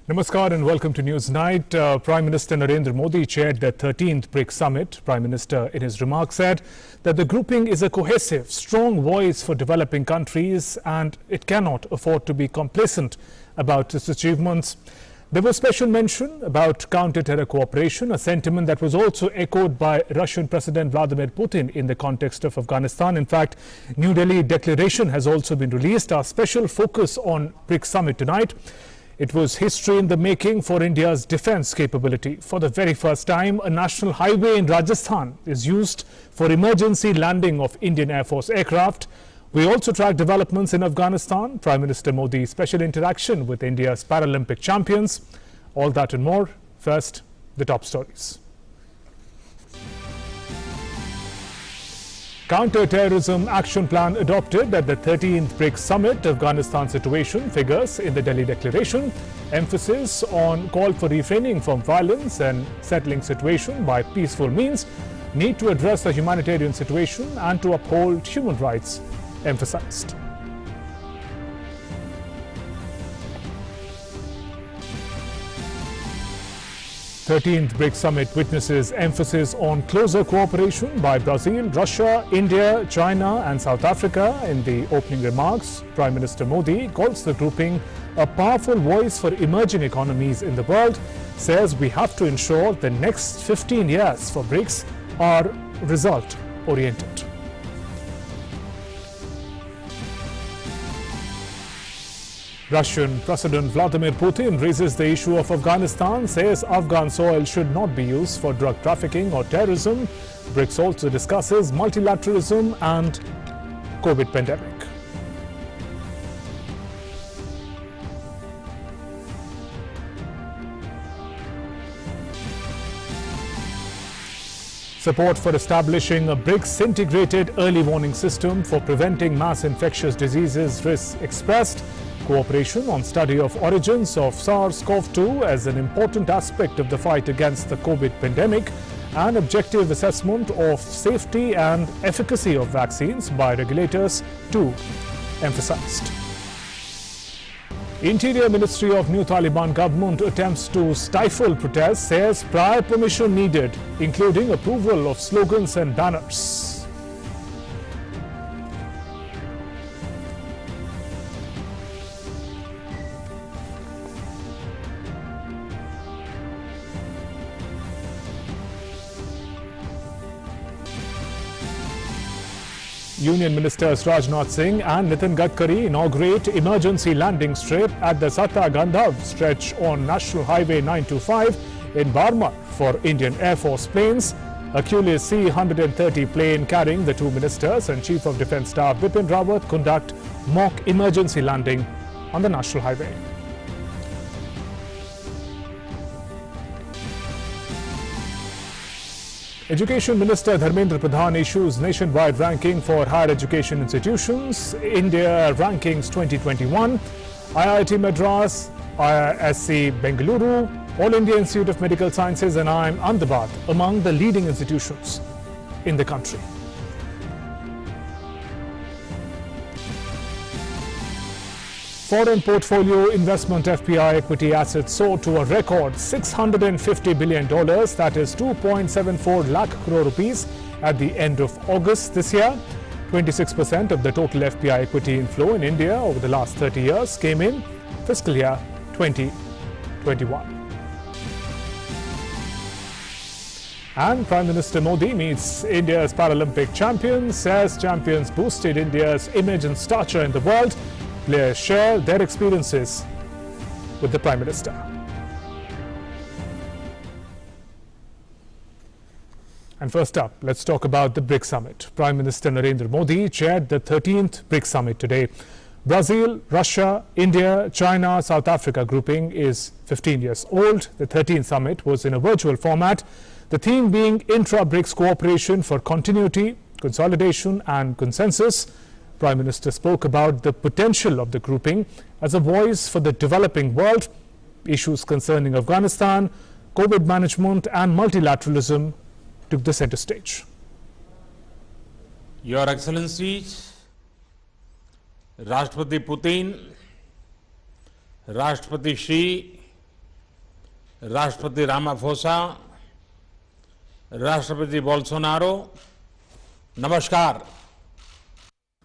Namaskar and welcome to News Night. Prime Minister Narendra Modi chaired the 13th BRICS summit. Prime Minister in his remarks said that the grouping is a cohesive, strong voice for developing countries and it cannot afford to be complacent about its achievements. There was special mention about counter-terror cooperation, a sentiment that was also echoed by Russian President Vladimir Putin in the context of Afghanistan. In fact, New Delhi declaration has also been released. Our special focus on BRICS summit tonight. It was history in the making for India's defense capability. For the very first time, a national highway in Rajasthan is used for emergency landing of Indian Air Force aircraft. We also track developments in Afghanistan, Prime Minister Modi's special interaction with India's Paralympic champions. All that and more. First, the top stories. Counter-terrorism action plan adopted at the 13th BRICS summit. Afghanistan situation figures in the Delhi declaration. Emphasis on call for refraining from violence and settling situation by peaceful means. Need to address the humanitarian situation and to uphold human rights emphasized. The 13th BRICS summit witnesses emphasis on closer cooperation by Brazil, Russia, India, China and South Africa. In the opening remarks, Prime Minister Modi calls the grouping a powerful voice for emerging economies in the world, says we have to ensure the next 15 years for BRICS are result-oriented. Russian President Vladimir Putin raises the issue of Afghanistan, says Afghan soil should not be used for drug trafficking or terrorism. BRICS also discusses multilateralism and COVID pandemic. Support for establishing a BRICS integrated early warning system for preventing mass infectious diseases risks expressed. Cooperation on study of origins of SARS-CoV-2 as an important aspect of the fight against the COVID pandemic and objective assessment of safety and efficacy of vaccines by regulators too emphasized. Interior Ministry of New Taliban government attempts to stifle protests, says prior permission needed, including approval of slogans and banners. Union Ministers Rajnath Singh and Nitin Gadkari inaugurate emergency landing strip at the Sata Gandhav stretch on National Highway 925 in Barmar for Indian Air Force planes. Hercules C-130 plane carrying the two ministers and Chief of Defence Staff Bipin Rawat conduct mock emergency landing on the National Highway. Education Minister Dharmendra Pradhan issues nationwide ranking for higher education institutions. India Rankings 2021, IIT Madras, IISc Bengaluru, All India Institute of Medical Sciences and IIM Ahmedabad among the leading institutions in the country. Foreign portfolio investment FPI equity assets soared to a record $650 billion, that is 2.74 lakh crore rupees at the end of August this year. 26% of the total FPI equity inflow in India over the last 30 years came in fiscal year 2021. And Prime Minister Modi meets India's Paralympic champions, says champions boosted India's image and stature in the world. Players share their experiences with the Prime Minister. And first up, let's talk about the BRICS summit. Prime Minister Narendra Modi chaired the 13th BRICS summit today. Brazil, Russia, India, China, South Africa grouping is 15 years old. The 13th summit was in a virtual format, the theme being intra-BRICS cooperation for continuity, consolidation and consensus. Prime Minister spoke about the potential of the grouping as a voice for the developing world. Issues concerning Afghanistan, COVID management and multilateralism took the center stage. Your Excellencies, Rashtrapati Putin, Rashtrapati Shri राष्ट्रपति Ramaphosa, राष्ट्रपति Bolsonaro, नमस्कार।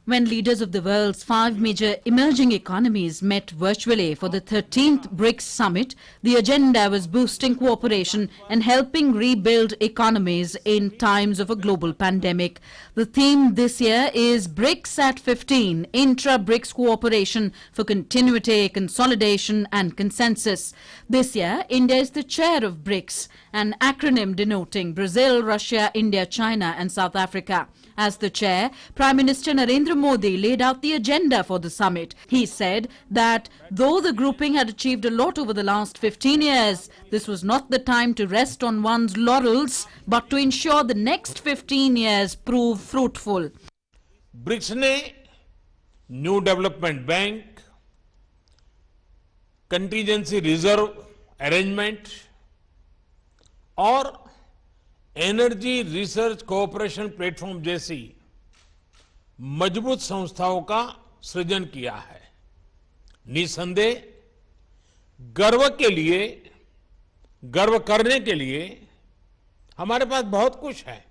When leaders of the world's 5 major emerging economies met virtually for the 13th BRICS summit, the agenda was boosting cooperation and helping rebuild economies in times of a global pandemic. The theme this year is BRICS at 15, intra-BRICS cooperation for continuity, consolidation and consensus. This year, India is the chair of BRICS, an acronym denoting Brazil, Russia, India, China and South Africa. As the chair, Prime Minister Narendra Modi laid out the agenda for the summit. He said that though the grouping had achieved a lot over the last 15 years, this was not the time to rest on one's laurels, but to ensure the next 15 years prove fruitful. BRICS ने new development bank, contingency reserve arrangement और energy research cooperation platform जैसी मजबूत संस्थाओं का सृजन किया है। निसंदेह गर्व करने के लिए हमारे पास बहुत कुछ है,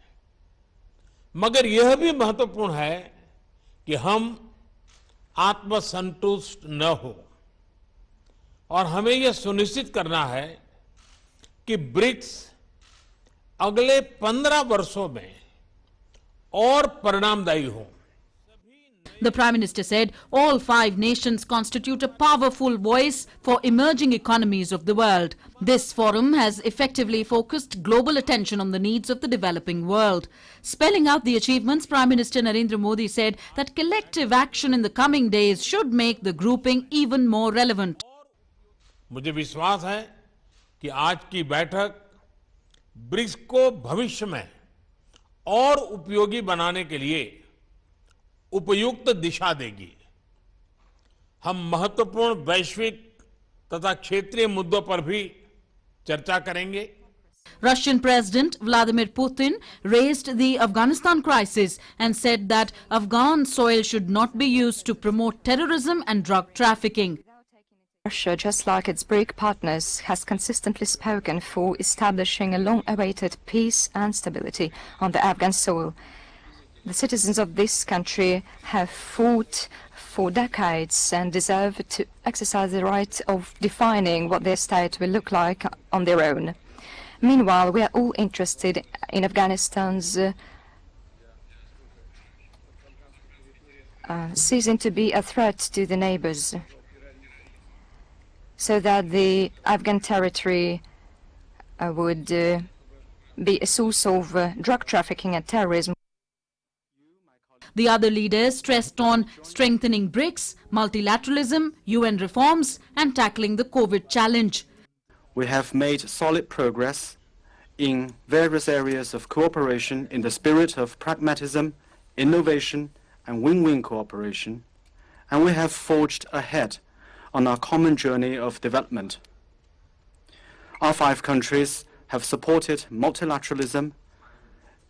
मगर यह भी महत्वपूर्ण है कि हम आत्मसंतुष्ट न हो और हमें यह सुनिश्चित करना है कि ब्रिक्स अगले 15 वर्षों में और परिणामदायी हो। The Prime Minister said all 5 nations constitute a powerful voice for emerging economies of the world. This forum has effectively focused global attention on the needs of the developing world. Spelling out the achievements, Prime Minister Narendra Modi said that collective action in the coming days should make the grouping even more relevant. मुझे विश्वास है कि आज की बैठक BRICS को भविष्य में और उपयोगी बनाने के लिए उपयुक्त दिशा देगी। हम महत्वपूर्ण वैश्विक तथा क्षेत्रीय मुद्दों पर भी चर्चा करेंगे। Russian President Vladimir Putin raised the Afghanistan crisis and said that Afghan soil should not be used to promote terrorism and drug trafficking. Russia, just like its BRIC partners, has consistently spoken for establishing a long-awaited peace and stability on the Afghan soil. The citizens of this country have fought for decades and deserve to exercise the right of defining what their state will look like on their own. Meanwhile, we are all interested in Afghanistan's ceasing to be a threat to the neighbors, so that the Afghan territory would be a source of drug trafficking and terrorism. The other leaders stressed on strengthening BRICS, multilateralism, UN reforms and tackling the COVID challenge. We have made solid progress in various areas of cooperation in the spirit of pragmatism, innovation and win-win cooperation, and we have forged ahead on our common journey of development. Our 5 countries have supported multilateralism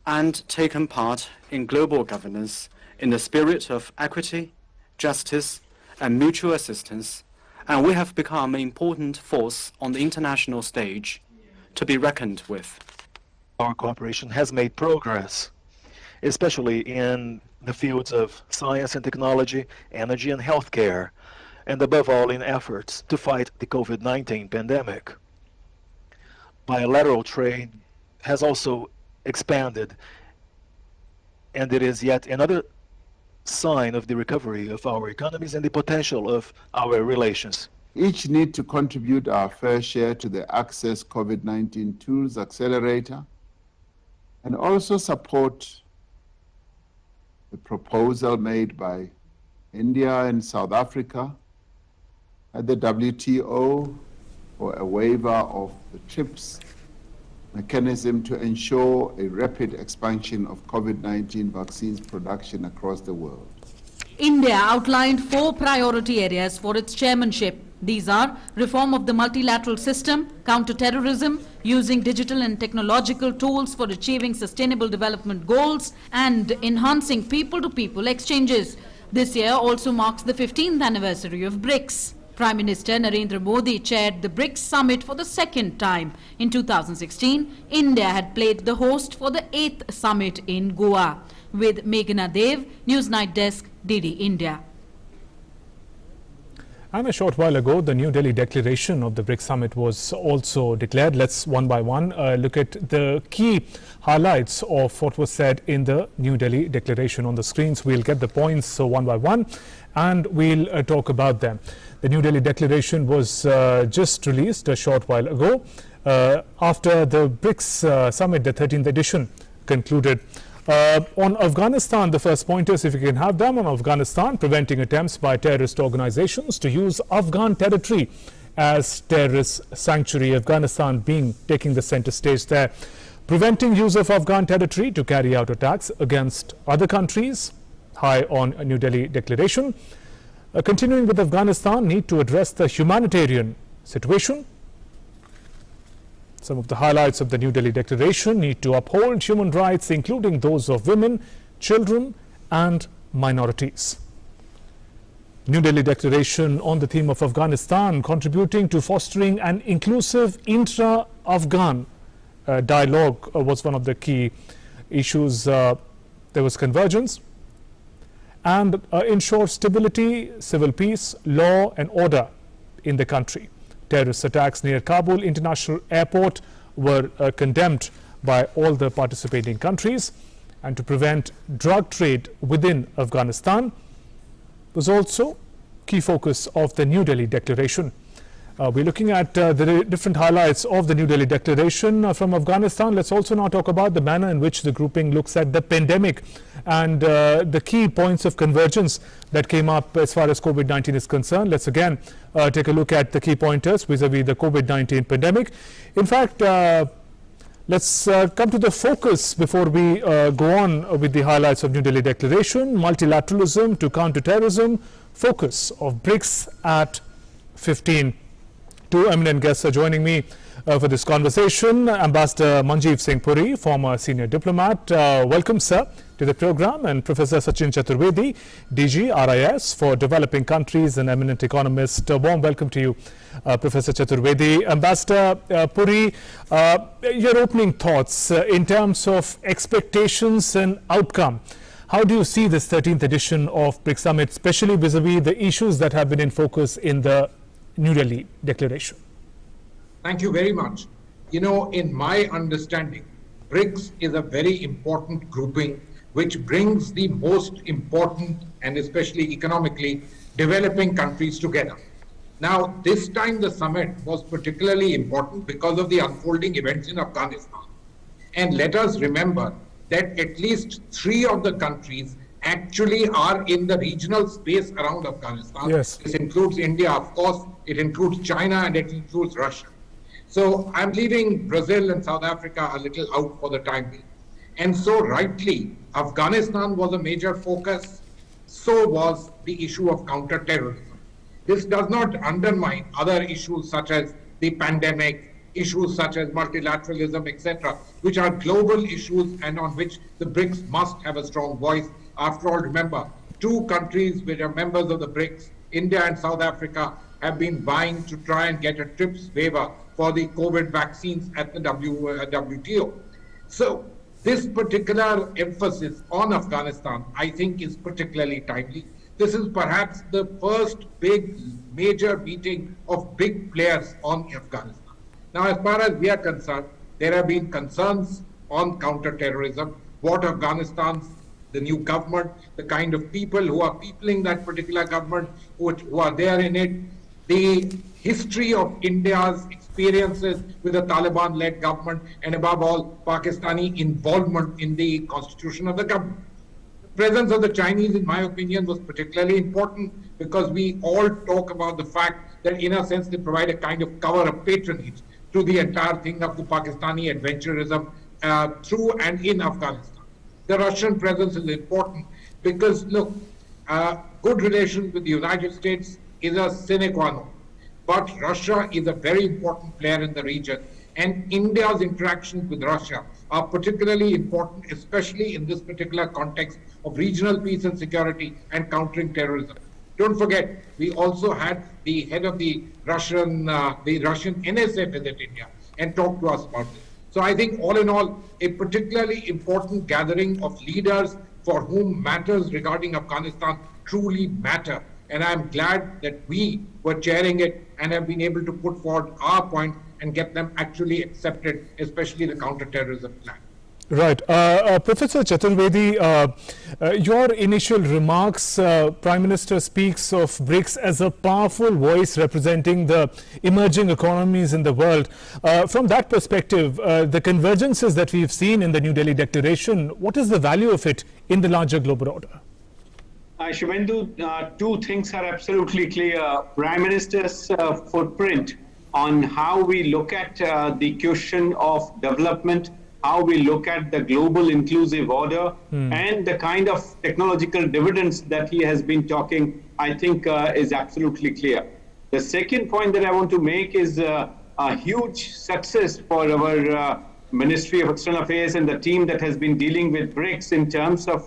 and taken part in global governance in the spirit of equity, justice, and mutual assistance, and we have become an important force on the international stage to be reckoned with. Our cooperation has made progress, especially in the fields of science and technology, energy and healthcare, and above all in efforts to fight the COVID-19 pandemic. Bilateral trade has also expanded, and it is yet another sign of the recovery of our economies and the potential of our relations. Each need to contribute our fair share to the Access COVID-19 Tools Accelerator and also support the proposal made by India and South Africa at the WTO for a waiver of the TRIPS mechanism to ensure a rapid expansion of COVID-19 vaccines production across the world. India outlined 4 priority areas for its chairmanship. These are reform of the multilateral system, counter-terrorism, using digital and technological tools for achieving sustainable development goals, and enhancing people-to-people exchanges. This year also marks the 15th anniversary of BRICS. Prime Minister Narendra Modi chaired the BRICS summit for the second time. In 2016, India had played the host for the 8th summit in Goa. With Meghna Dev, Newsnight Desk, DD India. And a short while ago, the New Delhi declaration of the BRICS summit was also declared. Let's one by one look at the key highlights of what was said in the New Delhi declaration. On the screens, we'll get the points one by one and we'll talk about them. The New Delhi declaration was just released a short while ago after the BRICS summit, the 13th edition, concluded. On Afghanistan, the first pointers, if you can have them, on Afghanistan, preventing attempts by terrorist organizations to use Afghan territory as terrorist sanctuary. Afghanistan taking the center stage there. Preventing use of Afghan territory to carry out attacks against other countries, high on a New Delhi declaration. Continuing with Afghanistan, need to address the humanitarian situation. Some of the highlights of the New Delhi declaration: need to uphold human rights, including those of women, children and minorities. New Delhi declaration on the theme of Afghanistan, contributing to fostering an inclusive intra-Afghan dialogue was one of the key issues. There was convergence and ensure stability, civil peace, law and order in the country. Terrorist attacks near Kabul International Airport were condemned by all the participating countries, and to prevent drug trade within Afghanistan was also key focus of the New Delhi declaration. We're looking at the different highlights of the New Delhi declaration from Afghanistan. Let's also now talk about the manner in which the grouping looks at the pandemic and the key points of convergence that came up as far as COVID-19 is concerned. Let's again take a look at the key pointers vis-a-vis the COVID-19 pandemic. In fact, let's come to the focus before we go on with the highlights of New Delhi declaration. Multilateralism to counter terrorism, focus of BRICS at 15. Two eminent guests are joining me for this conversation. Ambassador Manjeev Singh Puri, former senior diplomat. Welcome, sir, to the program. And Professor Sachin Chaturvedi, DG, RIS for developing countries and eminent economist. A warm welcome to you, Professor Chaturvedi. Ambassador Puri, your opening thoughts in terms of expectations and outcome. How do you see this 13th edition of BRICS Summit, especially vis-a-vis the issues that have been in focus in the New Delhi declaration? Thank you very much. You know, in my understanding, BRICS is a very important grouping which brings the most important and especially economically developing countries together. Now, this time the summit was particularly important because of the unfolding events in Afghanistan. And let us remember that at least 3 of the countries actually are in the regional space around Afghanistan. Yes. This includes India, of course, it includes China, and it includes Russia. So I'm leaving Brazil and South Africa a little out for the time being. And so rightly, Afghanistan was a major focus, so was the issue of counter-terrorism. This does not undermine other issues such as the pandemic, issues such as multilateralism, etc., which are global issues and on which the BRICS must have a strong voice. After all, remember, 2 countries which are members of the BRICS, India and South Africa, have been vying to try and get a TRIPS waiver for the COVID vaccines at the WTO. So this particular emphasis on Afghanistan, I think, is particularly timely. This is perhaps the first big major meeting of big players on Afghanistan. Now, as far as we are concerned, there have been concerns on counter-terrorism, what Afghanistan's, the new government, the kind of people who are peopling that particular government, who are there in it, the history of India's experiences with the Taliban-led government, and above all, Pakistani involvement in the constitution of the government. The presence of the Chinese, in my opinion, was particularly important because we all talk about the fact that, in a sense, they provide a kind of cover of patronage to the entire thing of the Pakistani adventurism through and in Afghanistan. The Russian presence is important because, look, good relations with the United States is a sine qua non. But Russia is a very important player in the region, and India's interactions with Russia are particularly important, especially in this particular context of regional peace and security and countering terrorism. Don't forget, we also had the head of the Russian NSA visit India and talk to us about this. So I think all in all, a particularly important gathering of leaders for whom matters regarding Afghanistan truly matter. And I'm glad that we were chairing it and have been able to put forward our point and get them actually accepted, especially the counterterrorism plan. Right. Professor Chaturvedi, your initial remarks, Prime Minister speaks of BRICS as a powerful voice representing the emerging economies in the world. From that perspective, the convergences that we've seen in the New Delhi Declaration, what is the value of it in the larger global order? Shubhendu, two things are absolutely clear. Prime Minister's footprint on how we look at the question of development, how we look at the global inclusive order, and the kind of technological dividends that he has been talking, I think is absolutely clear. The second point that I want to make is a huge success for our Ministry of External Affairs and the team that has been dealing with BRICS in terms of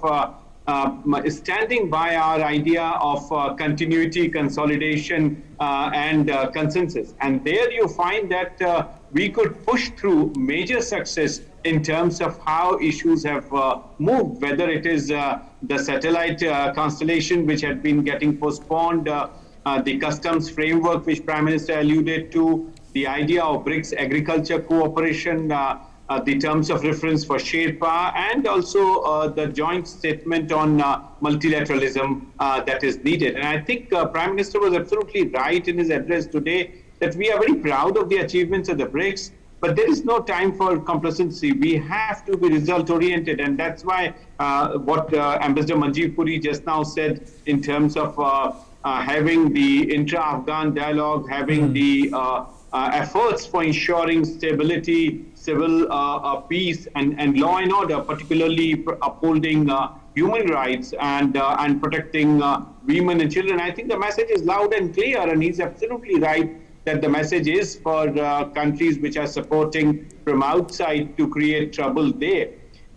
standing by our idea of continuity, consolidation, and consensus. And there you find that we could push through major success in terms of how issues have moved, whether it is the satellite constellation which had been getting postponed, the customs framework which Prime Minister alluded to, the idea of BRICS agriculture cooperation, the terms of reference for Sherpa, and also the joint statement on multilateralism that is needed. And I think Prime Minister was absolutely right in his address today that we are very proud of the achievements of the BRICS, but there is no time for complacency. We have to be result-oriented, and that's why what Ambassador Manjeev Puri just now said in terms of having the intra-Afghan dialogue, having the efforts for ensuring stability, civil peace, and law and order, particularly upholding human rights and protecting women and children. I think the message is loud and clear, and he's absolutely right that the message is for countries which are supporting from outside to create trouble there.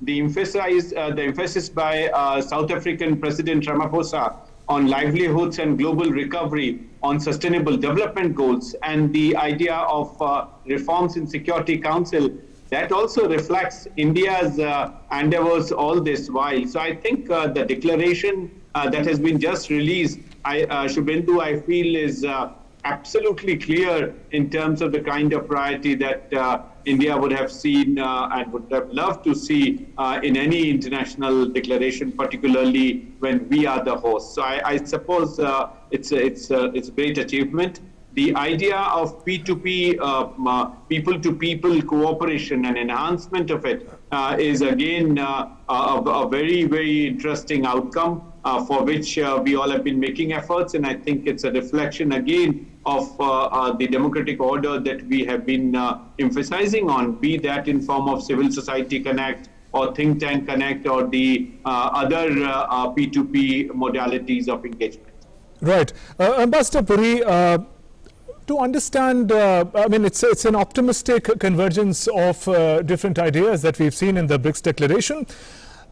The emphasis by South African President Ramaphosa on livelihoods and global recovery, on sustainable development goals, and the idea of reforms in Security Council, that also reflects India's endeavors all this while. So I think the declaration that has been just released, Shubhendu, I feel is absolutely clear in terms of the kind of priority that India would have seen and would have loved to see in any international declaration, particularly when we are the host. So I suppose it's a great achievement. The idea of P2P, people-to-people cooperation and enhancement of it is again a very, very interesting outcome for which we all have been making efforts. And I think it's a reflection again of the democratic order that we have been emphasizing on, be that in form of civil society connect or think tank connect or the other P2P modalities of engagement. Right. Ambassador Puri, to understand, I mean, it's an optimistic convergence of different ideas that we've seen in the BRICS declaration.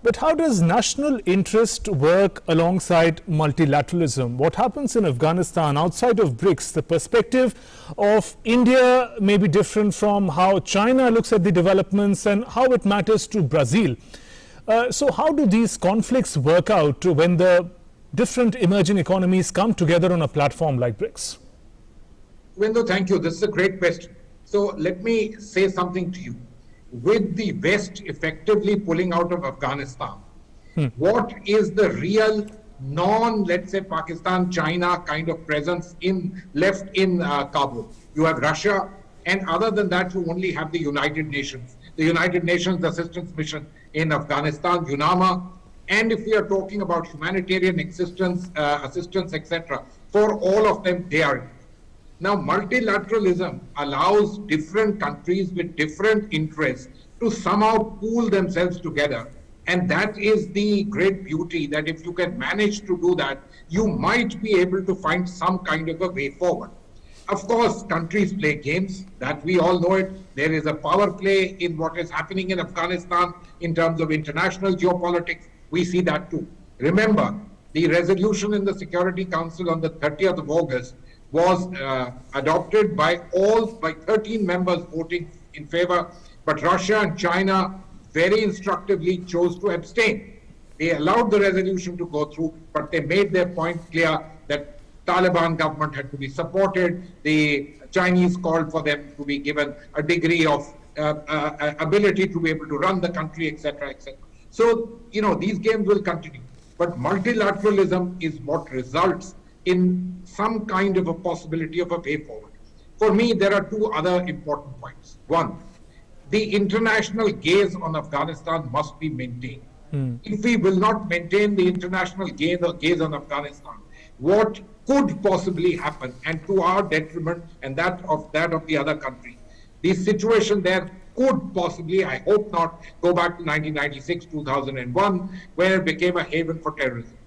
But how does national interest work alongside multilateralism? What happens in Afghanistan outside of BRICS? The perspective of India may be different from how China looks at the developments and how it matters to Brazil. So how do these conflicts work out when the different emerging economies come together on a platform like BRICS? Wendo, thank you. This is a great question. So let me say something to you. With the West effectively pulling out of Afghanistan, what is the real let's say, Pakistan, China kind of presence left in Kabul? You have Russia, and other than that, you only have the United Nations. The United Nations Assistance Mission in Afghanistan, UNAMA, and if we are talking about humanitarian assistance, etc., for all of them, they are. Now, multilateralism allows different countries with different interests to somehow pool themselves together. And that is the great beauty, that if you can manage to do that, you might be able to find some kind of a way forward. Of course, countries play games, that we all know it. There is a power play in what is happening in Afghanistan in terms of international geopolitics. We see that too. Remember, The resolution in the Security Council on the 30th of August was adopted by 13 members voting in favor, but Russia and China very instructively chose to abstain. They allowed the resolution to go through, but they made their point clear that Taliban government had to be supported. The Chinese called for them to be given a degree of ability to be able to run the country, etc., etc. So, you know, these games will continue. But multilateralism is what results in some kind of a possibility of a way forward. For me, there are two other important points. One, the international gaze on Afghanistan must be maintained. If we will not maintain the international gaze on Afghanistan, what could possibly happen, and to our detriment and that of the other country, the situation there could possibly, I hope not, go back to 1996, 2001, where it became a haven for terrorism.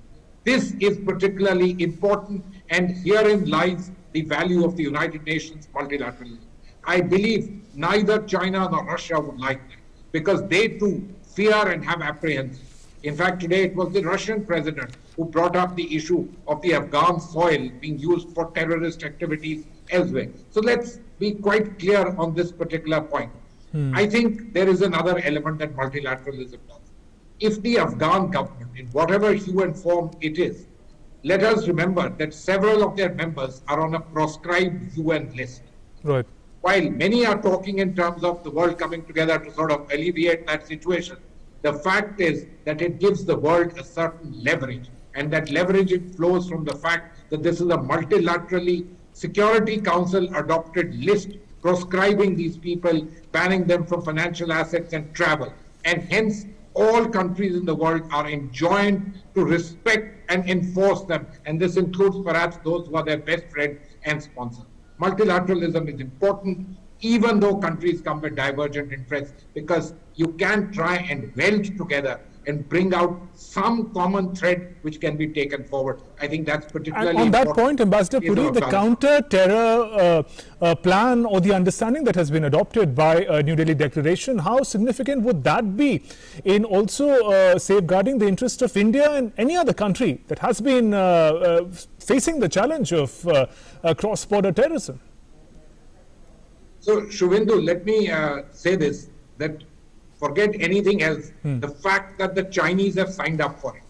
This is particularly important, and herein lies the value of the United Nations multilateralism. I believe neither China nor Russia would like that, because they too fear and have apprehension. In fact, today it was the Russian president who brought up the issue of the Afghan soil being used for terrorist activities elsewhere. So let's be quite clear on this particular point. I think there is another element that multilateralism does. If the Afghan government, in whatever hue and form it is, let us remember that several of their members are on a proscribed UN list. Right. While many are talking in terms of the world coming together to sort of alleviate that situation, the fact is that it gives the world a certain leverage, and that leverage it flows from the fact that this is a multilaterally Security Council adopted list proscribing these people, banning them from financial assets and travel. And hence, all countries in the world are enjoined to respect and enforce them. And this includes perhaps those who are their best friends and sponsors. Multilateralism is important, even though countries come with divergent interests, because you can try and weld together and bring out some common thread which can be taken forward. I think that's particularly important. And on that important. point, Ambassador Puri, the counter-terror plan or the understanding that has been adopted by New Delhi Declaration, how significant would that be in also safeguarding the interest of India and any other country that has been facing the challenge of cross-border terrorism? So, Shubhendu, let me say this, that forget anything else, the fact that the Chinese have signed up for it.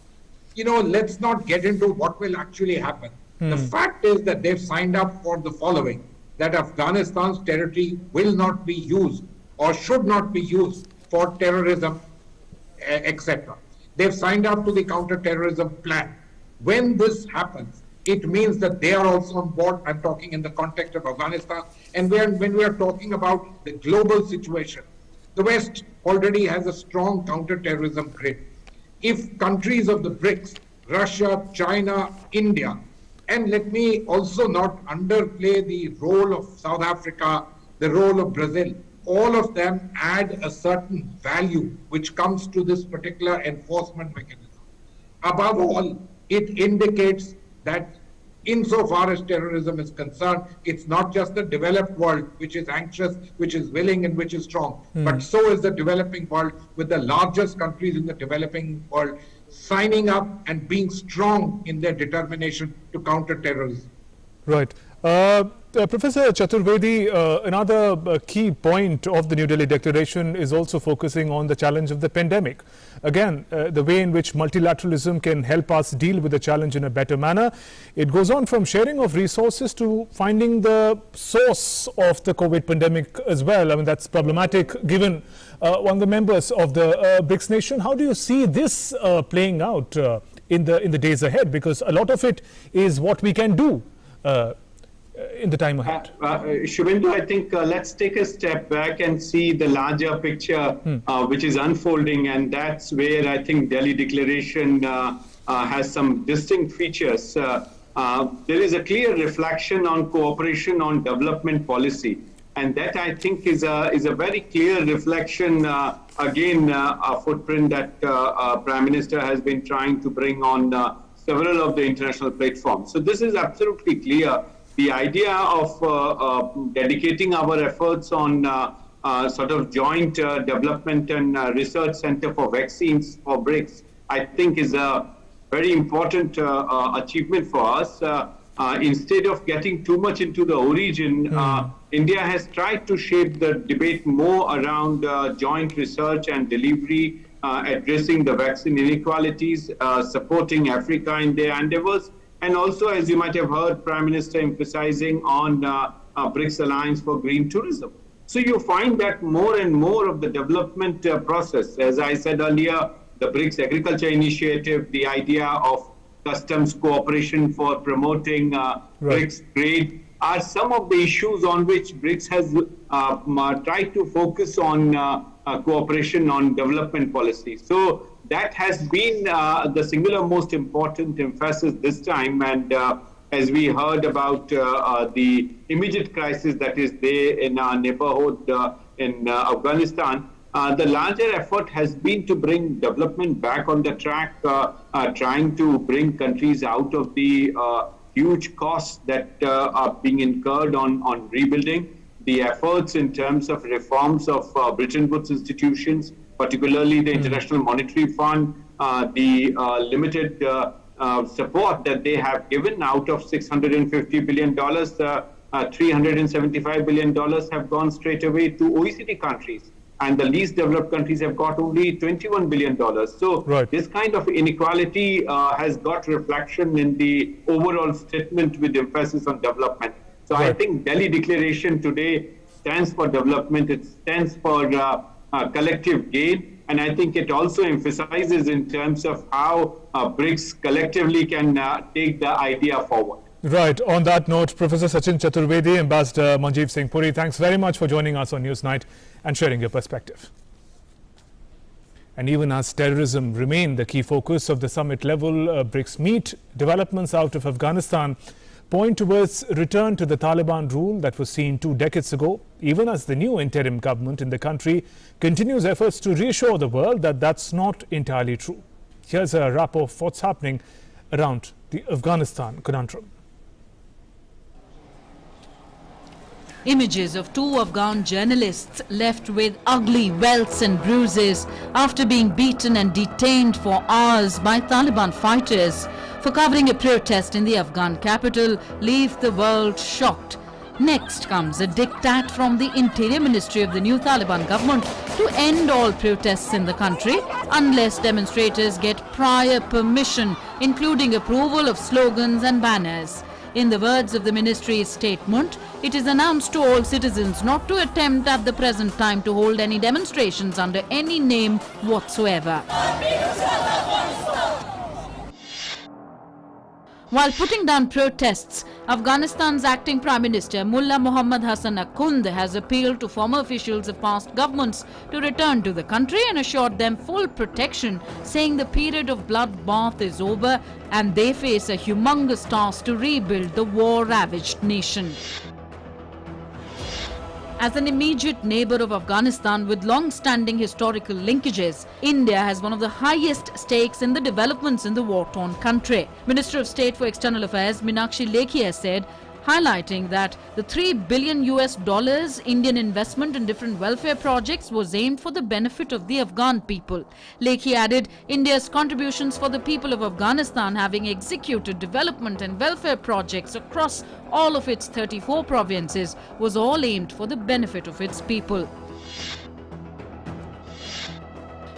You know, let's not get into what will actually happen. The fact is that they've signed up for the following, that Afghanistan's territory will not be used or should not be used for terrorism, etc. They've signed up to the counter-terrorism plan. When this happens, it means that they are also on board. I'm talking in the context of Afghanistan. And when we are talking about the global situation, the West already has a strong counter-terrorism grid. If countries of the BRICS, Russia, China, India, and let me also not underplay the role of South Africa, the role of Brazil, all of them add a certain value which comes to this particular enforcement mechanism. Above all, it indicates that insofar as terrorism is concerned, it's not just the developed world which is anxious, which is willing and which is strong, but so is the developing world, with the largest countries in the developing world signing up and being strong in their determination to counter terrorism. Right. Professor Chaturvedi, another key point of the New Delhi Declaration is also focusing on the challenge of the pandemic. Again, the way in which multilateralism can help us deal with the challenge in a better manner. It goes on from sharing of resources to finding the source of the COVID pandemic as well. I mean, that's problematic given one of the members of the BRICS nation. How do you see this playing out in the days ahead? Because a lot of it is what we can do in the time ahead. Shubhendu, I think let's take a step back and see the larger picture which is unfolding, and that's where I think Delhi Declaration has some distinct features. There is a clear reflection on cooperation on development policy, and that I think is a very clear reflection, again, a footprint that Prime Minister has been trying to bring on several of the international platforms. So this is absolutely clear. The idea of dedicating our efforts on sort of joint development and research center for vaccines for BRICS, I think is a very important achievement for us. Instead of getting too much into the origin, India has tried to shape the debate more around joint research and delivery, addressing the vaccine inequalities, supporting Africa in their endeavors, and also, as you might have heard, Prime Minister emphasizing on BRICS Alliance for Green Tourism. So you find that more and more of the development process, as I said earlier, the BRICS Agriculture Initiative, the idea of customs cooperation for promoting BRICS trade, are some of the issues on which BRICS has tried to focus on cooperation on development policy. So that has been the singular most important emphasis this time. And as we heard about the immediate crisis that is there in our neighborhood in Afghanistan, the larger effort has been to bring development back on the track, trying to bring countries out of the huge costs that are being incurred on rebuilding. The efforts in terms of reforms of Bretton Woods institutions, particularly the International Monetary Fund, the limited support that they have given out of $650 billion, $375 billion have gone straight away to OECD countries. And the least developed countries have got only $21 billion. So this kind of inequality has got reflection in the overall statement with emphasis on development. So I think Delhi Declaration today stands for development. It stands for collective gain. And I think it also emphasizes in terms of how BRICS collectively can take the idea forward. Right. On that note, Professor Sachin Chaturvedi, Ambassador Manjeev Singh Puri, thanks very much for joining us on Newsnight and sharing your perspective. And even as terrorism remained the key focus of the summit level BRICS meet, developments out of Afghanistan point towards return to the Taliban rule that was seen 2 decades ago, even as the new interim government in the country continues efforts to reassure the world that that's not entirely true. Here's a wrap of what's happening around the Afghanistan conundrum. Images of 2 Afghan journalists left with ugly welts and bruises after being beaten and detained for hours by Taliban fighters for covering a protest in the Afghan capital leave the world shocked. Next comes a diktat from the Interior Ministry of the new Taliban government to end all protests in the country unless demonstrators get prior permission, including approval of slogans and banners. In the words of the ministry's statement, it is announced to all citizens not to attempt at the present time to hold any demonstrations under any name whatsoever. While putting down protests, Afghanistan's acting Prime Minister Mullah Muhammad Hassan Akhund has appealed to former officials of past governments to return to the country and assured them full protection, saying the period of bloodbath is over and they face a humongous task to rebuild the war-ravaged nation. As an immediate neighbor of Afghanistan with long-standing historical linkages, India has one of the highest stakes in the developments in the war-torn country. Minister of State for External Affairs Meenakshi Lekhia said, highlighting that the $3 billion Indian investment in different welfare projects was aimed for the benefit of the Afghan people. Lekhia added, India's contributions for the people of Afghanistan, having executed development and welfare projects across all of its 34 provinces, was all aimed for the benefit of its people.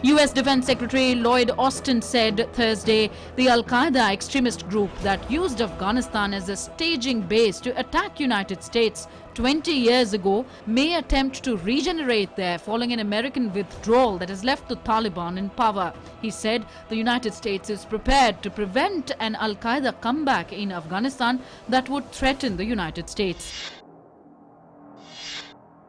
US Defense Secretary Lloyd Austin said Thursday the Al-Qaeda extremist group that used Afghanistan as a staging base to attack United States 20 years ago may attempt to regenerate there following an American withdrawal that has left the Taliban in power. He said the United States is prepared to prevent an Al-Qaeda comeback in Afghanistan that would threaten the United States.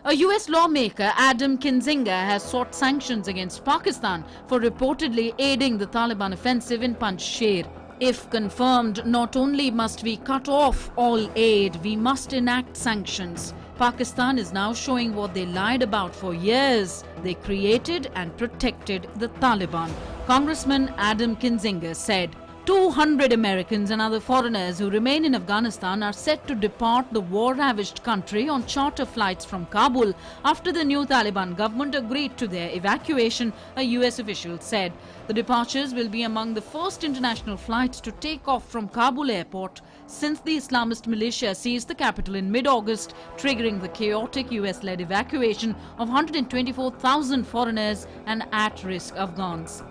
A US lawmaker, Adam Kinzinger, has sought sanctions against Pakistan for reportedly aiding the Taliban offensive in Panjshir. If confirmed, not only must we cut off all aid, we must enact sanctions. Pakistan is now showing what they lied about for years. They created and protected the Taliban. Congressman Adam Kinzinger said, 200 Americans and other foreigners who remain in Afghanistan are set to depart the war-ravaged country on charter flights from Kabul after the new Taliban government agreed to their evacuation, a US official said. The departures will be among the first international flights to take off from Kabul airport since the Islamist militia seized the capital in mid-August, triggering the chaotic US-led evacuation of 124,000 foreigners and at-risk Afghans.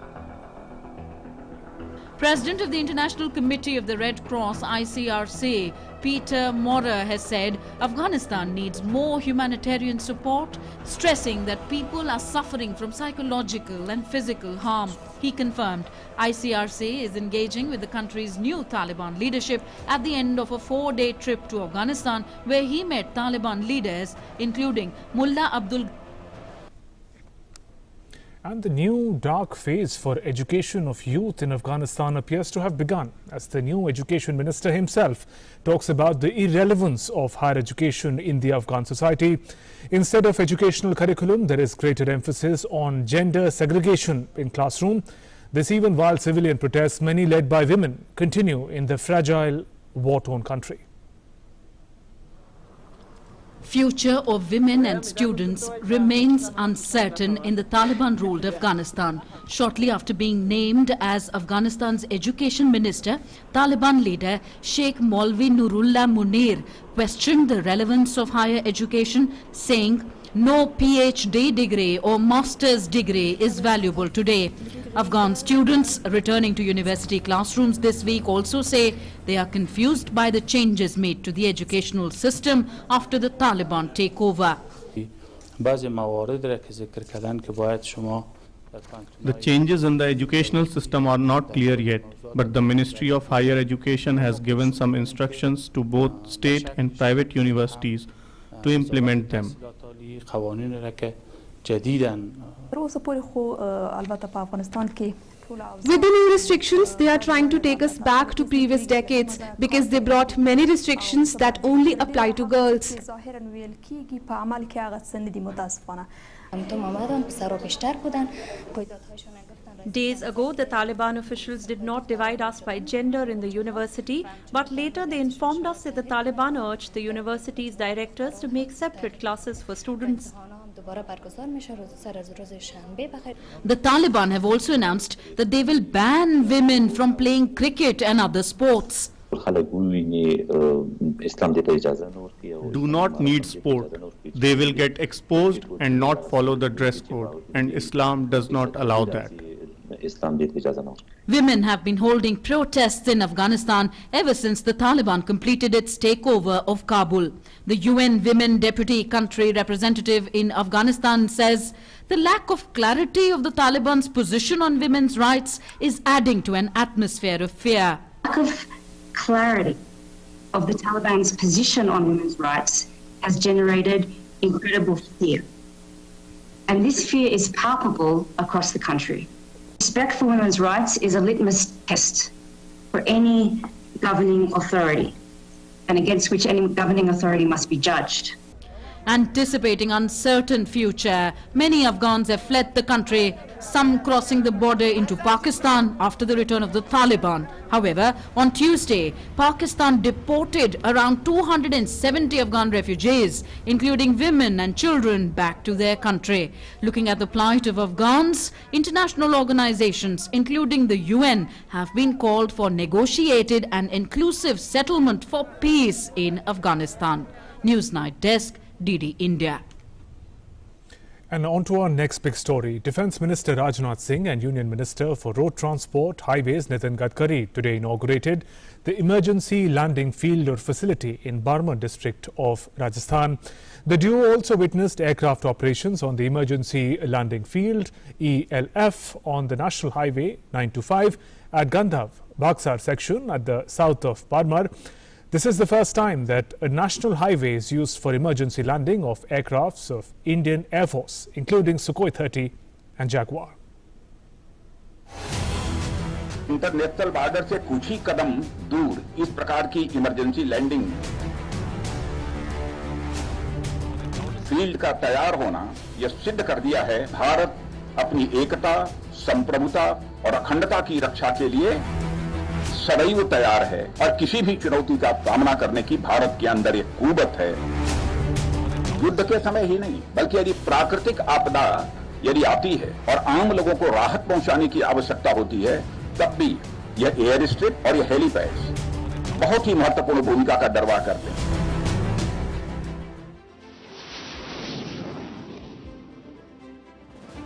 President of the International Committee of the Red Cross, ICRC, Peter Maurer, has said Afghanistan needs more humanitarian support, stressing that people are suffering from psychological and physical harm. He confirmed ICRC is engaging with the country's new Taliban leadership at the end of a 4-day trip to Afghanistan, where he met Taliban leaders, including Mullah Abdul. And the new dark phase for education of youth in Afghanistan appears to have begun, as the new education minister himself talks about the irrelevance of higher education in the Afghan society. Instead of educational curriculum, there is greater emphasis on gender segregation in classroom. This even while civilian protests, many led by women, continue in the fragile, war-torn country. Future of women and students remains uncertain in the Taliban-ruled Afghanistan. Shortly after being named as Afghanistan's education minister, Taliban leader Sheikh Maulvi Nurullah Munir questioned the relevance of higher education, saying no PhD degree or master's degree is valuable today. Afghan students returning to university classrooms this week also say they are confused by the changes made to the educational system after the Taliban takeover. The changes in the educational system are not clear yet, but the Ministry of Higher Education has given some instructions to both state and private universities to implement them. With the new restrictions, they are trying to take us back to previous decades because they brought many restrictions that only apply to girls. Days ago, the Taliban officials did not divide us by gender in the university, but later they informed us that the Taliban urged the university's directors to make separate classes for students. The Taliban have also announced that they will ban women from playing cricket and other sports. Do not need sport. They will get exposed and not follow the dress code, and Islam does not allow that. Women have been holding protests in Afghanistan ever since the Taliban completed its takeover of Kabul. The UN Women Deputy Country Representative in Afghanistan says the lack of clarity of the Taliban's position on women's rights is adding to an atmosphere of fear. Lack of clarity of the Taliban's position on women's rights has generated incredible fear. And this fear is palpable across the country. Respect for women's rights is a litmus test for any governing authority, and against which any governing authority must be judged. Anticipating uncertain future, many Afghans have fled the country, some crossing the border into Pakistan after the return of the Taliban. However, on Tuesday, Pakistan deported around 270 Afghan refugees, including women and children, back to their country. Looking at the plight of Afghans, international organizations, including the UN, have been called for negotiated and inclusive settlement for peace in Afghanistan. Newsnight Desk, DD India. And on to our next big story. Defence Minister Rajnath Singh and Union Minister for Road Transport, Highways Nitin Gadkari today inaugurated the Emergency Landing Field or Facility in Barmer district of Rajasthan. The duo also witnessed aircraft operations on the Emergency Landing Field ELF on the National Highway 925 at Gandhav, Bagsar section at the south of Barmer. This is the first time that a national highway is used for emergency landing of aircrafts of Indian Air Force, including Sukhoi 30 and Jaguar. International border से कुछ ही कदम दूर इस प्रकार की emergency landing field का तैयार होना यह सिद्ध कर दिया है भारत अपनी एकता, संप्रभुता और अखंडता की रक्षा के लिए सदैव तैयार है और किसी भी चुनौती का सामना करने की भारत के अंदर एक कुवत है। युद्ध के समय ही नहीं, बल्कि यदि प्राकृतिक आपदा यदि आती है और आम लोगों को राहत पहुंचाने की आवश्यकता होती है, तब भी यह एयर स्ट्रिप और यह हेलीपैड्स बहुत ही महत्वपूर्ण भूमिका का निर्वाह करते हैं।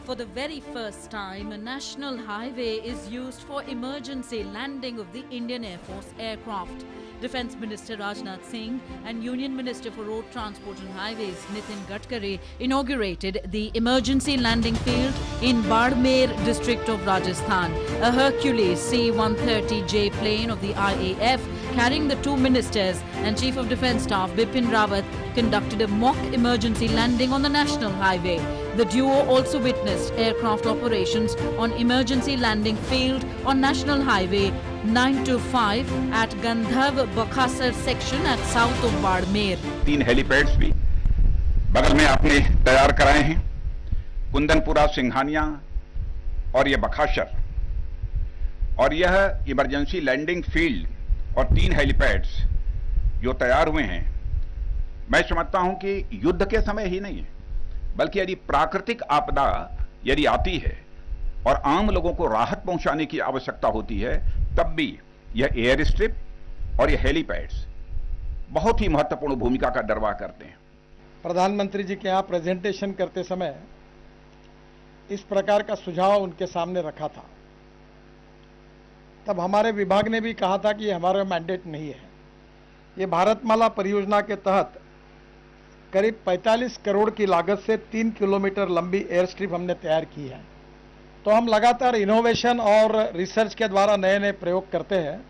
For the very first time, a national highway is used for emergency landing of the Indian Air Force aircraft. Defence Minister Rajnath Singh and Union Minister for Road Transport and Highways Nitin Gadkari inaugurated the emergency landing field in Bardmer district of Rajasthan. A Hercules C-130J plane of the IAF carrying the two ministers and Chief of Defence Staff Bipin Rawat conducted a mock emergency landing on the national highway. The duo also witnessed aircraft operations on emergency landing field on National Highway 925 at Gandhav Bakhasar section at south of Bardmer. 3 helipads भी बगल में आपने तैयार कराए हैं, कुंदनपुरा, सिंघानिया और ये बखासर, और यह इमरजेंसी लैंडिंग फील्ड और 3 हेलीपैड्स जो तैयार हुए हैं, मैं समझता हूं कि युद्ध के समय ही नहीं, बल्कि यदि प्राकृतिक आपदा यदि आती है और आम लोगों को राहत पहुंचाने की आवश्यकता होती है, तब भी यह एयर स्ट्रिप और यह हेलीपैड्स बहुत ही महत्वपूर्ण भूमिका का निर्वाह करते हैं। प्रधानमंत्री जी के यहाँ प्रेजेंटेशन करते समय इस प्रकार का सुझाव उनके सामने रखा था। तब हमारे विभाग ने भी कहा था कि ये हमारा मैंडेट नहीं है। ये भारतमाला परियोजना के तहत करीब 45 करोड़ की लागत से 3 किलोमीटर लंबी एयर स्ट्रिप हमने तैयार की है। तो हम लगातार इनोवेशन और रिसर्च के द्वारा नए नए प्रयोग करते हैं,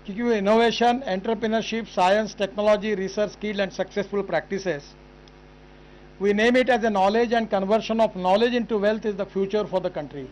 क्योंकि innovation, entrepreneurship, science, technology, research, skill and successful practices, we name it as a knowledge, and conversion of knowledge into wealth is the future for the country.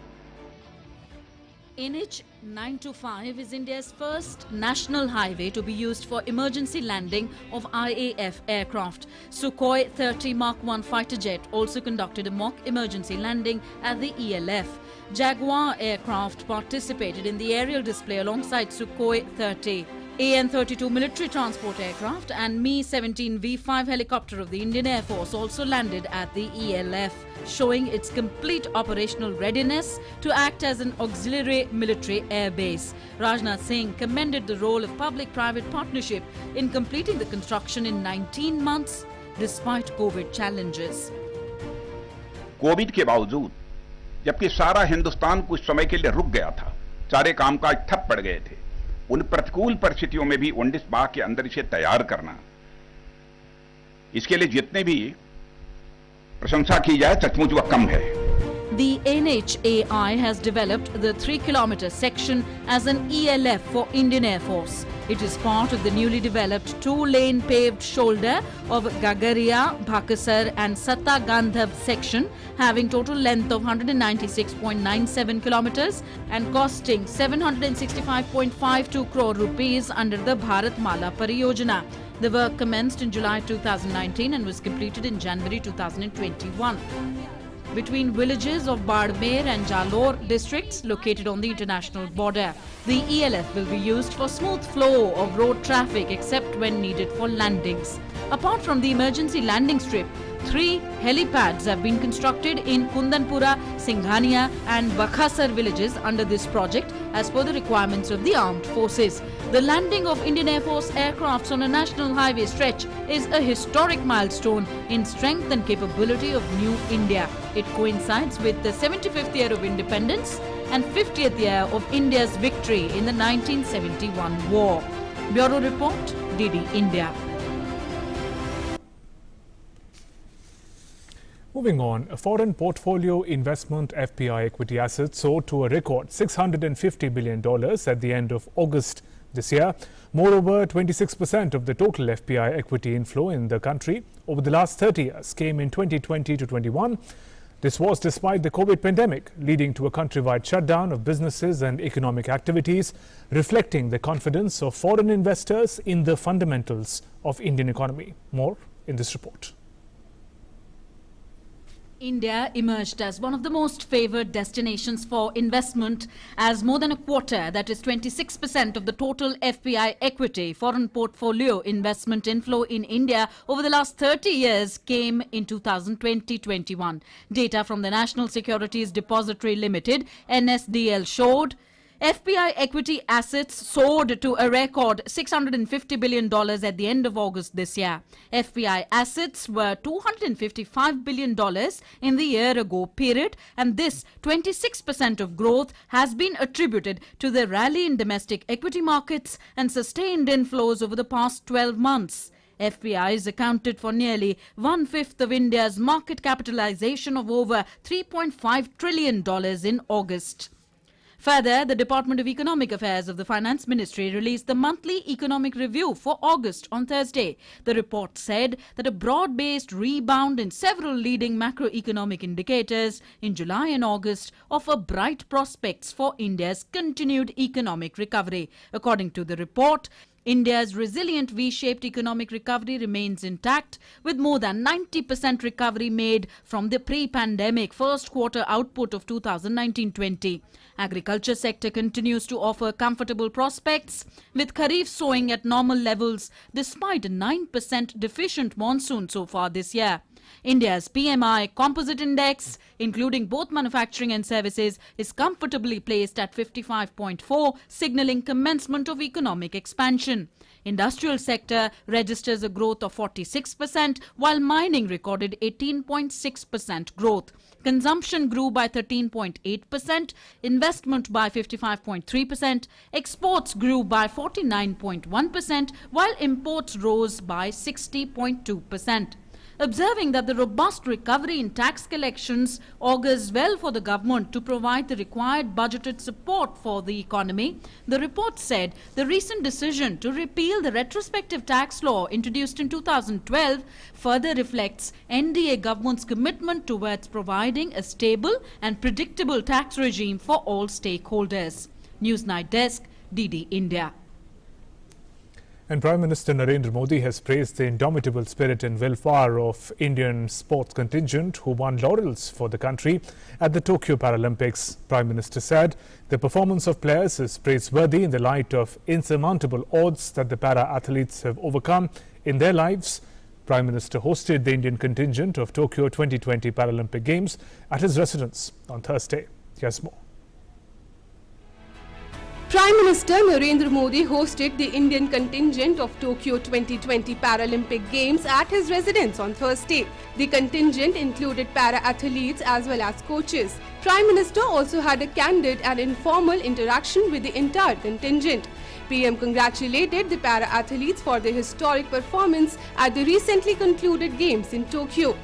NH 925 is India's first national highway to be used for emergency landing of IAF aircraft. Sukhoi 30 Mark 1 fighter jet also conducted a mock emergency landing at the ELF. Jaguar aircraft participated in the aerial display alongside Sukhoi 30. AN-32 military transport aircraft and Mi-17 V5 helicopter of the Indian Air Force also landed at the ELF, showing its complete operational readiness to act as an auxiliary military air base. Rajnath Singh commended the role of public-private partnership in completing the construction in 19 months despite COVID challenges. Covid के बावजूद, जबकि सारा हिंदुस्तान कुछ समय के लिए रुक गया था, सारे कामकाज ठप पड़ गए थे, उन प्रतिकूल परिस्थितियों में भी 19 माह के अंदर इसे तैयार करना, इसके लिए जितने भी प्रशंसा की जाए सचमुच वह कम है। The NHAI has developed the 3-kilometer section as an ELF for Indian Air Force. It is part of the newly developed 2-lane paved shoulder of Gagaria, Bhakasar and Sata Gandhav section, having total length of 196.97 kilometers and costing 765.52 crore rupees under the Bharatmala Pariyojana. The work commenced in July 2019 and was completed in January 2021. Between villages of Bardmer and Jalore districts located on the international border, the ELF will be used for smooth flow of road traffic except when needed for landings. Apart from the emergency landing strip, 3 helipads have been constructed in Kundanpura, Singhania and Bakhasar villages under this project as per the requirements of the armed forces. The landing of Indian Air Force aircrafts on a national highway stretch is a historic milestone in strength and capability of New India. It coincides with the 75th year of independence and 50th year of India's victory in the 1971 war. Bureau Report, DD India. Moving on, foreign portfolio investment FPI equity assets soared to a record $650 billion at the end of August this year. Moreover, 26% of the total FPI equity inflow in the country over the last 30 years came in 2020 to 21. This was despite the COVID pandemic, leading to a countrywide shutdown of businesses and economic activities, reflecting the confidence of foreign investors in the fundamentals of Indian economy. More in this report. India emerged as one of the most favoured destinations for investment, as more than a quarter, that is 26% of the total FPI equity foreign portfolio investment inflow in India over the last 30 years came in 2020-21. Data from the National Securities Depository Limited, NSDL, showed FPI equity assets soared to a record $650 billion at the end of August this year. FPI assets were $255 billion in the year-ago period, and this 26% of growth has been attributed to the rally in domestic equity markets and sustained inflows over the past 12 months. FPIs accounted for nearly 1/5 of India's market capitalization of over $3.5 trillion in August. Further, the Department of Economic Affairs of the Finance Ministry released the monthly economic review for August on Thursday. The report said that a broad-based rebound in several leading macroeconomic indicators in July and August offer bright prospects for India's continued economic recovery. According to the report, India's resilient V-shaped economic recovery remains intact, with more than 90% recovery made from the pre-pandemic first quarter output of 2019-20. Agriculture sector continues to offer comfortable prospects, with Kharif sowing at normal levels despite a 9% deficient monsoon so far this year. India's PMI composite index, including both manufacturing and services, is comfortably placed at 55.4, signaling commencement of economic expansion. Industrial sector registers a growth of 46%, while mining recorded 18.6% growth. Consumption grew by 13.8%, investment by 55.3%, exports grew by 49.1%, while imports rose by 60.2%. Observing that the robust recovery in tax collections augurs well for the government to provide the required budgeted support for the economy, the report said the recent decision to repeal the retrospective tax law introduced in 2012 further reflects NDA government's commitment towards providing a stable and predictable tax regime for all stakeholders. Newsnight Desk, DD India. And Prime Minister Narendra Modi has praised the indomitable spirit and willpower of Indian sports contingent who won laurels for the country at the Tokyo Paralympics. Prime Minister said the performance of players is praiseworthy in the light of insurmountable odds that the para-athletes have overcome in their lives. Prime Minister hosted the Indian contingent of Tokyo 2020 Paralympic Games at his residence on Thursday. Here's more. Prime Minister Narendra Modi hosted the Indian contingent of Tokyo 2020 Paralympic Games at his residence on Thursday. The contingent included para-athletes as well as coaches. Prime Minister also had a candid and informal interaction with the entire contingent. PM congratulated the para-athletes for their historic performance at the recently concluded Games in Tokyo.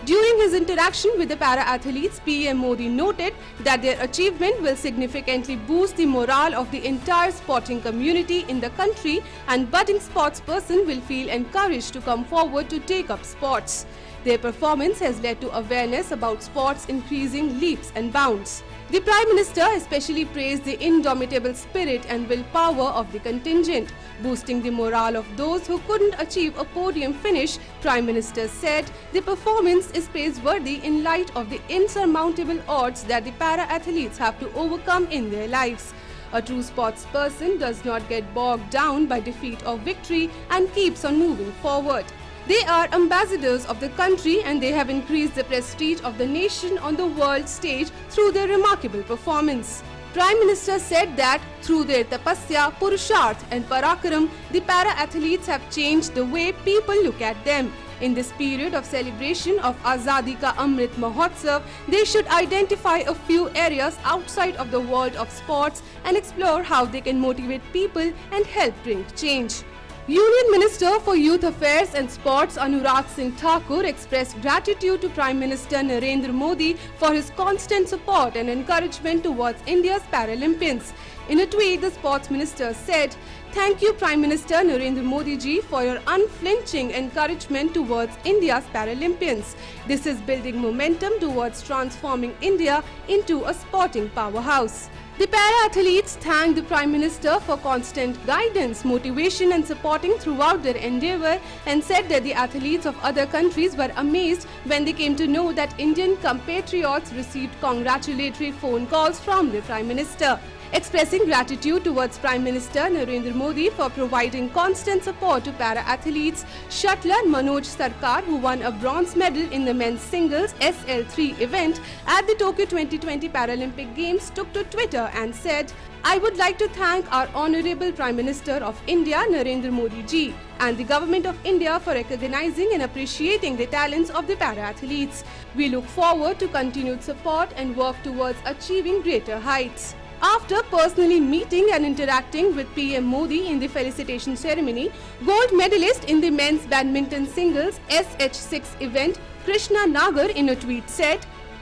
During his interaction with the para-athletes, PM Modi noted that their achievement will significantly boost the morale of the entire sporting community in the country, and budding sportspersons will feel encouraged to come forward to take up sports. Their performance has led to awareness about sports increasing leaps and bounds. The Prime Minister especially praised the indomitable spirit and willpower of the contingent, boosting the morale of those who couldn't achieve a podium finish. Prime Minister said the performance is praiseworthy in light of the insurmountable odds that the para-athletes have to overcome in their lives. A true sportsperson does not get bogged down by defeat or victory and keeps on moving forward. They are ambassadors of the country, and they have increased the prestige of the nation on the world stage through their remarkable performance. Prime Minister said that through their tapasya, purusharth and parakaram, the para-athletes have changed the way people look at them. In this period of celebration of Azadi Ka Amrit Mahotsav, they should identify a few areas outside of the world of sports and explore how they can motivate people and help bring change. Union Minister for Youth Affairs and Sports Anurag Singh Thakur expressed gratitude to Prime Minister Narendra Modi for his constant support and encouragement towards India's Paralympians. In a tweet, the Sports Minister said, "Thank you, Prime Minister Narendra Modi ji, for your unflinching encouragement towards India's Paralympians. This is building momentum towards transforming India into a sporting powerhouse." The para-athletes thanked the Prime Minister for constant guidance, motivation and supporting throughout their endeavour and said that the athletes of other countries were amazed when they came to know that Indian compatriots received congratulatory phone calls from the Prime Minister. Expressing gratitude towards Prime Minister Narendra Modi for providing constant support to para-athletes, shuttler Manoj Sarkar, who won a bronze medal in the men's singles SL3 event at the Tokyo 2020 Paralympic Games, took to Twitter and said, "I would like to thank our Honourable Prime Minister of India Narendra Modi ji and the Government of India for recognizing and appreciating the talents of the para-athletes. We look forward to continued support and work towards achieving greater heights." After personally meeting and interacting with PM Modi in the felicitation ceremony, gold medalist in the men's badminton singles SH6 event, Krishna Nagar, in a tweet said,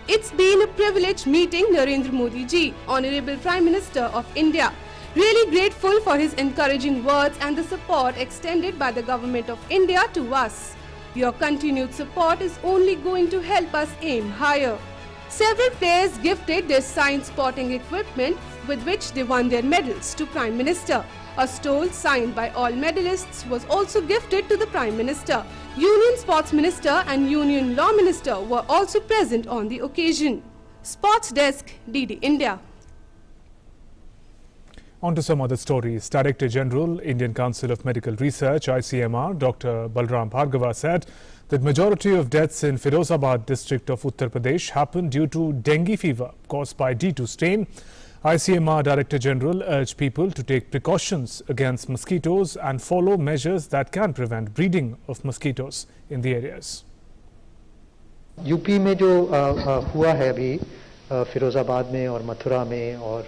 "It's been a privilege meeting Narendra Modi ji, Honourable Prime Minister of India. Really grateful for his encouraging words and the support extended by the Government of India to us. Your continued support is only going to help us aim higher." Several players gifted their signed sporting equipment with which they won their medals to Prime Minister. A stole signed by all medalists was also gifted to the Prime Minister. Union Sports Minister and Union Law Minister were also present on the occasion. Sports Desk, DD India. On to some other stories. Director General, Indian Council of Medical Research, ICMR, Dr. Balram Bhargava said that majority of deaths in Firozabad district of Uttar Pradesh happened due to dengue fever caused by D2 strain. ICMR Director General urged people to take precautions against mosquitoes and follow measures that can prevent breeding of mosquitoes in the areas. UP में जो हुआ है अभी फिरोज़ाबाद में और मथुरा में और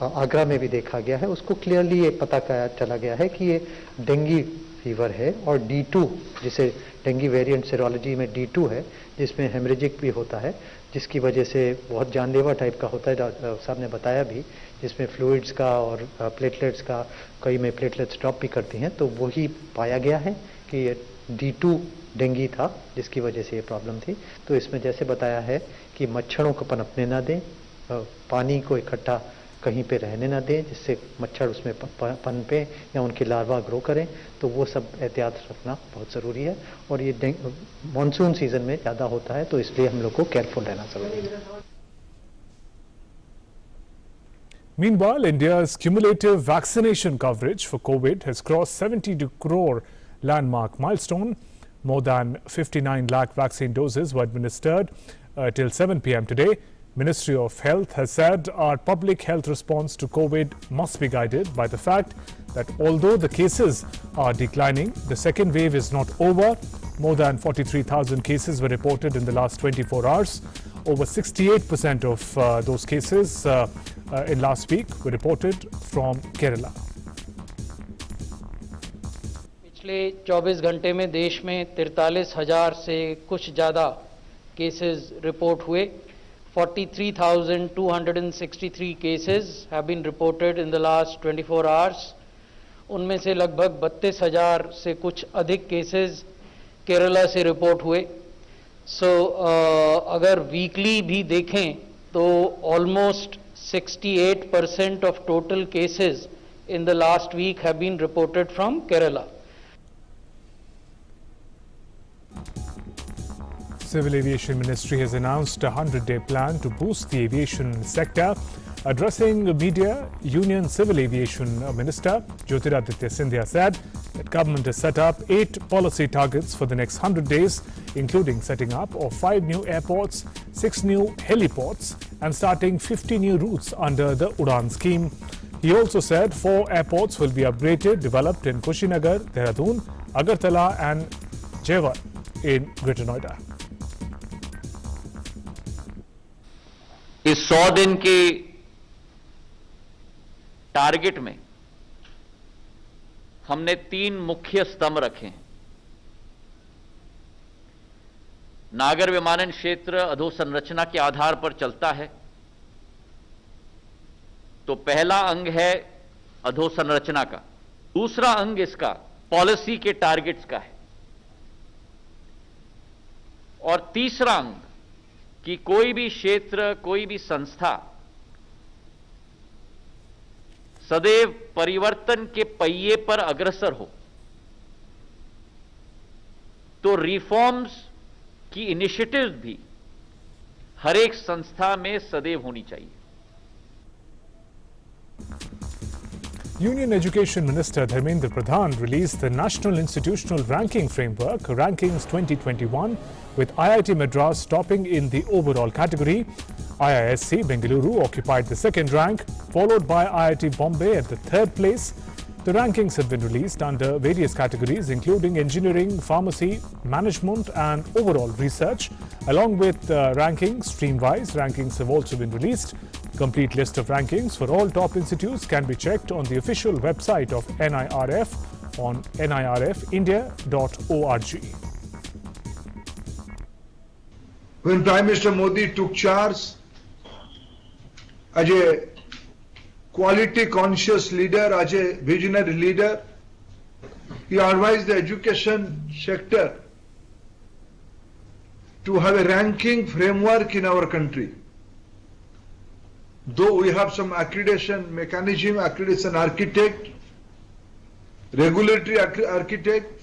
आगरा में भी देखा गया है, उसको क्लियरली ये पता चला गया है कि ये डेंगू फीवर है और D2, जिसे डेंगू वेरिएंट सेरोलॉजी में D2 है, जिसमें हेमरेजिक भी होता है, जिसकी वजह से बहुत जानलेवा टाइप का होता है, डॉक्टर साहब ने बताया भी, जिसमें फ्लूइड्स का और प्लेटलेट्स का, कई में प्लेटलेट्स ड्रॉप भी करती हैं, तो वही पाया गया है कि ये D2 डेंगू था, जिसकी वजह से ये प्रॉब्लम थी। तो इसमें जैसे बताया है कि मच्छरों को पनपने ना दें, पानी को इकट्ठा कहीं पे रहने ना दें जिससे मच्छर उसमें पनपे या उनके लार्वा ग्रो करें, तो वो सब एहतियात रखना बहुत ज़रूरी है। और ये मानसून सीजन में ज़्यादा होता है, तो इसलिए हम लोग को केयरफुल रहना ज़रूरी है। Meanwhile, India's cumulative vaccination coverage for COVID has crossed 72 crore landmark milestone. More than 59 lakh vaccine doses were administered till 7 p.m. today. Ministry of Health has said our public health response to COVID must be guided by the fact that although the cases are declining, the second wave is not over. More than 43,000 cases were reported in the last 24 hours. Over 68% of those cases in last week were reported from Kerala. पिछले 24 घंटे में देश में 43,000 से कुछ ज़्यादा cases report हुए। 43,263 cases have been reported in the last 24 hours. उनमें से लगभग 32,000 से कुछ अधिक केसेस केरला से रिपोर्ट हुए। अगर वीकली भी देखें तो almost 68% of total cases in the last week have been reported from Kerala. Civil Aviation Ministry has announced a 100-day plan to boost the aviation sector. Addressing media, Union Civil Aviation Minister Jyotiraditya Scindia said that government has set up 8 policy targets for the next 100 days, including setting up of 5 new airports, 6 new heliports and starting 50 new routes under the Udan scheme. He also said 4 airports will be upgraded, developed in Kushinagar, Dehradun, Agartala and Jewar in Greater Noida. इस 100 दिन के target में हमने 3 मुख्य स्तंभ रखे हैं। नागर विमानन क्षेत्र अधोसंरचना के आधार पर चलता है, तो पहला अंग है अधोसंरचना का, दूसरा अंग इसका पॉलिसी के टारगेट्स का है और तीसरा अंग कि कोई भी क्षेत्र, कोई भी संस्था सदैव परिवर्तन के पहिए पर अग्रसर हो, तो रिफॉर्म्स की इनिशिएटिव्स भी हर एक संस्था में सदैव होनी चाहिए। Union Education Minister Dharmendra Pradhan released the National Institutional Ranking Framework, Rankings 2021, with IIT Madras topping in the overall category. IISc Bengaluru occupied the second rank, followed by IIT Bombay at the third place. The rankings have been released under various categories, including engineering, pharmacy, management and overall research. Along with rankings, stream-wise rankings have also been released. Complete list of rankings for all top institutes can be checked on the official website of NIRF on nirfindia.org. When Prime Minister Modi took charge as a quality conscious leader, as a visionary leader, he advised the education sector to have a ranking framework in our country. Though we have some accreditation mechanism, accreditation architect, regulatory architect,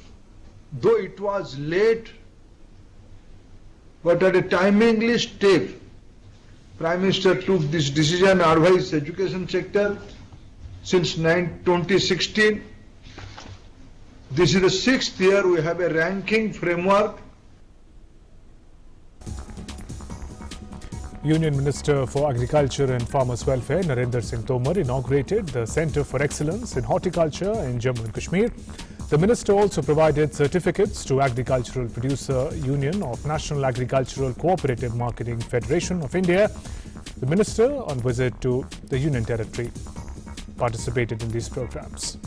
though it was late, but at a timely step, Prime Minister took this decision, advised the education sector since 2016. This is the 6th year we have a ranking framework. Union Minister for Agriculture and Farmers Welfare Narendra Singh Tomar inaugurated the Centre for Excellence in Horticulture in Jammu and Kashmir. The minister also provided certificates to Agricultural Producer Union of National Agricultural Cooperative Marketing Federation of India. The minister, on visit to the Union Territory, participated in these programs.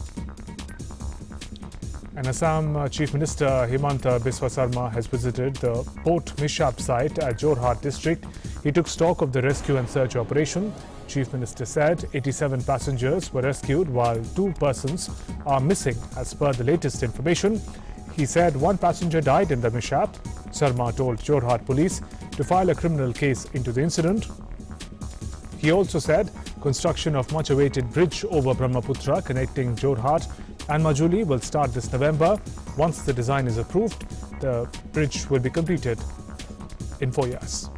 And Assam Chief Minister Himanta Biswa Sarma has visited the port mishap site at Jorhat district. He took stock of the rescue and search operation. Chief Minister said 87 passengers were rescued while 2 persons are missing as per the latest information. He said 1 passenger died in the mishap. Sarma told Jorhat police to file a criminal case into the incident. He also said construction of much-awaited bridge over Brahmaputra connecting Jorhat and Majuli will start this November. Once the design is approved, the bridge will be completed in 4 years.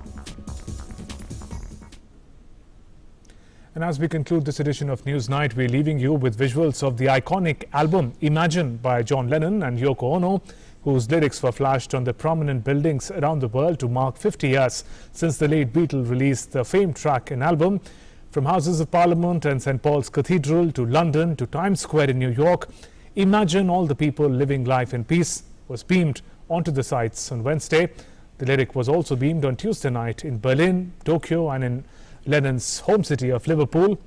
And as we conclude this edition of Newsnight, we're leaving you with visuals of the iconic album Imagine by John Lennon and Yoko Ono, whose lyrics were flashed on the prominent buildings around the world to mark 50 years since the late Beatle released the famed track and album. From Houses of Parliament and St. Paul's Cathedral to London to Times Square in New York, Imagine All the People Living Life in Peace was beamed onto the sites on Wednesday. The lyric was also beamed on Tuesday night in Berlin, Tokyo and in Lennon's home city of Liverpool.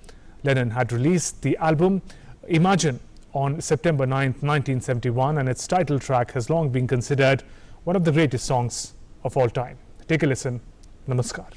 Lennon had released the album Imagine on September 9, 1971, and its title track has long been considered one of the greatest songs of all time. Take a listen. Namaskar.